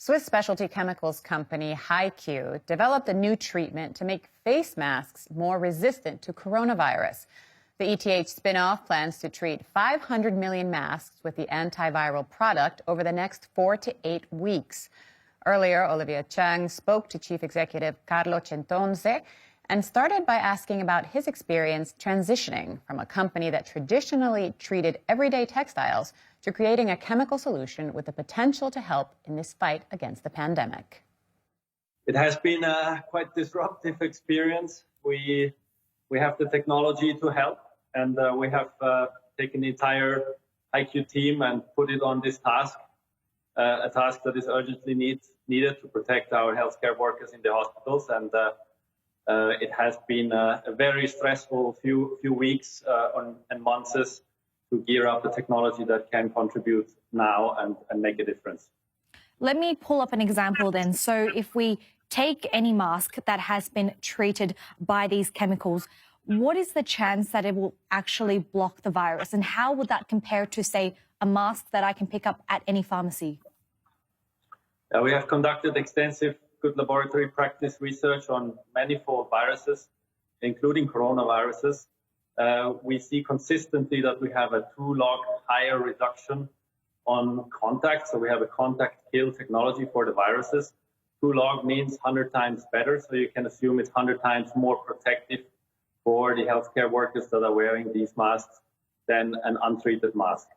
Swiss specialty chemicals company HeiQ developed a new treatment to make face masks more resistant to coronavirus. The ETH spin-off plans to treat 500 million masks with the antiviral product over the next 4 to 8 weeks. Earlier, Olivia Chang spoke to Chief Executive Carlo Centonze and started by asking about his experience transitioning from a company that traditionally treated everyday textiles to creating a chemical solution with the potential to help in this fight against the pandemic. It has been a quite disruptive experience. We have the technology to help, and we have taken the entire HeiQ team and put it on this task, a task that is urgently needed to protect our healthcare workers in the hospitals. And it has been a very stressful few weeks and months to gear up the technology that can contribute now and make a difference. Let me pull up an example then. So if we take any mask that has been treated by these chemicals, what is the chance that it will actually block the virus? And how would that compare to, say, a mask that I can pick up at any pharmacy? We have conducted extensive good laboratory practice research on manifold viruses, including coronaviruses. We see consistently that we have a 2-log higher reduction on contact. So we have a contact kill technology for the viruses. 2-log means 100 times better. So you can assume it's 100 times more protective for the healthcare workers that are wearing these masks than an untreated mask.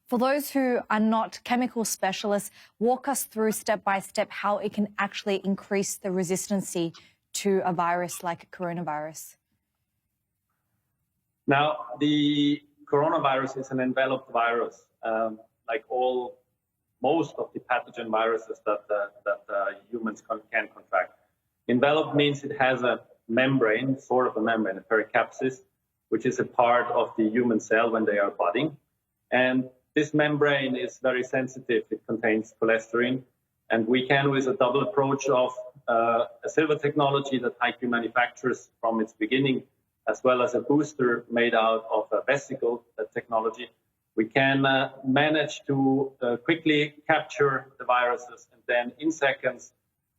For those who are not chemical specialists, walk us through step by step how it can actually increase the resistance to a virus like coronavirus. Now, the coronavirus is an enveloped virus, like most of the pathogen viruses that humans can contract. Enveloped means it has a membrane, sort of a membrane, a pericapsis, which is a part of the human cell when they are budding. And this membrane is very sensitive. It contains cholesterol. And we can, with a double approach of a silver technology that HeiQ manufactures from its beginning, as well as a booster made out of a vesicle technology, we can manage to quickly capture the viruses and then in seconds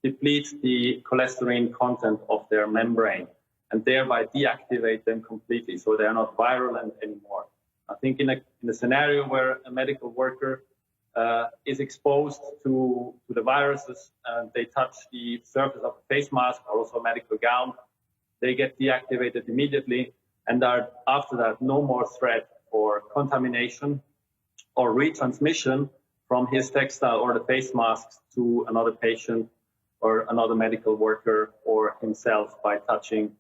deplete the cholesterol content of their membrane and thereby deactivate them completely so they are not virulent anymore. I think in a scenario where a medical worker is exposed to the viruses and they touch the surface of a face mask or also a medical gown, they get deactivated immediately and are after that no more threat for contamination or retransmission from his textile or the face masks to another patient or another medical worker or himself by touching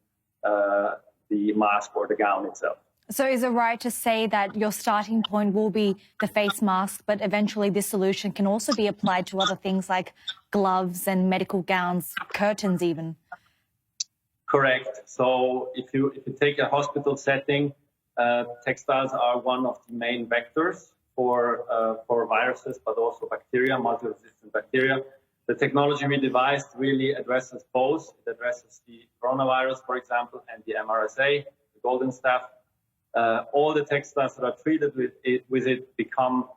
the mask or the gown itself. So is it right to say that your starting point will be the face mask, but eventually this solution can also be applied to other things like gloves and medical gowns, curtains even? Correct. So if you take a hospital setting, textiles are one of the main vectors for viruses, but also bacteria, multi-resistant bacteria. The technology we devised really addresses both. It addresses the coronavirus, for example, and the MRSA, the golden staph. All the textiles that are treated with it become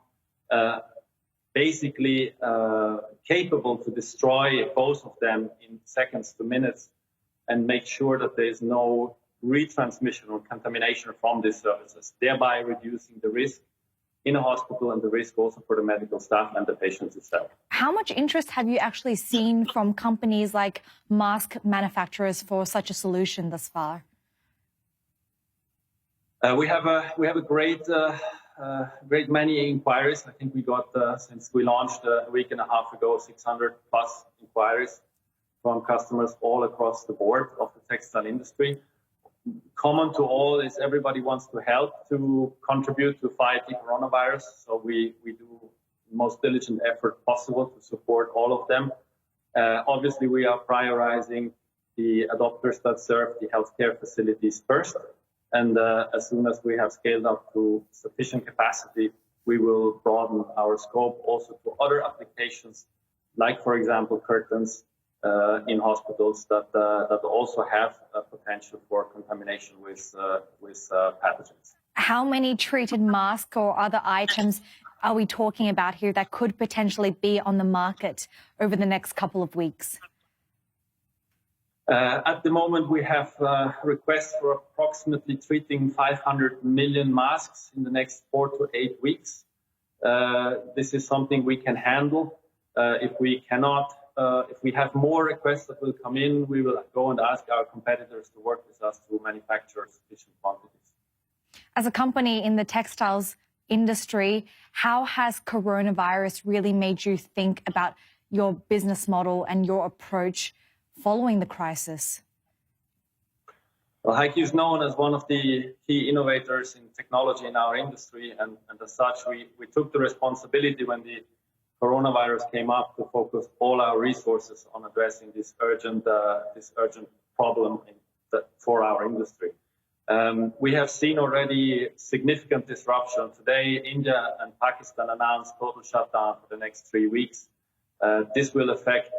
basically capable to destroy both of them in seconds to minutes and make sure that there is no retransmission or contamination from these surfaces, thereby reducing the risk in a hospital and the risk also for the medical staff and the patients itself. How much interest have you actually seen from companies like mask manufacturers for such a solution thus far? We have a great many inquiries. I think we got, since we launched a week and a half ago, 600 plus inquiries from customers all across the board of the textile industry. Common to all is everybody wants to help to contribute to fight the coronavirus. So we do the most diligent effort possible to support all of them. Obviously, we are prioritizing the adopters that serve the healthcare facilities first. And as soon as we have scaled up to sufficient capacity, we will broaden our scope also to other applications, like, for example, curtains in hospitals that also have a potential for contamination with pathogens. How many treated masks or other items are we talking about here that could potentially be on the market over the next couple of weeks? At the moment, we have requests for approximately treating 500 million masks in the next 4 to 8 weeks. This is something we can handle. If we have more requests that will come in, we will go and ask our competitors to work with us to manufacture sufficient quantities. As a company in the textiles industry, how has coronavirus really made you think about your business model and your approach following the crisis? Well, HeiQ is known as one of the key innovators in technology in our industry, and as such, we took the responsibility when the coronavirus came up to focus all our resources on addressing this urgent problem for our industry. We have seen already significant disruption. Today, India and Pakistan announced total shutdown for the next 3 weeks. This will affect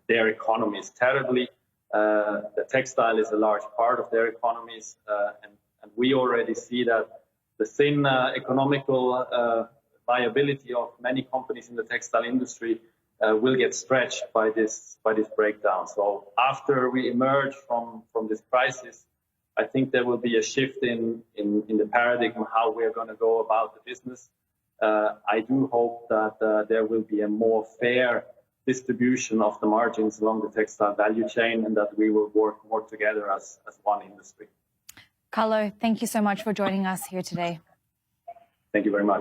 their economies terribly. The textile is a large part of their economies, and we already see that the thin economical viability of many companies in the textile industry will get stretched by this breakdown. So after we emerge from this crisis, I think there will be a shift in the paradigm how we're going to go about the business. I do hope that there will be a more fair distribution of the margins along the textile value chain, and that we will work more together as one industry. Carlo, thank you so much for joining us here today. Thank you very much.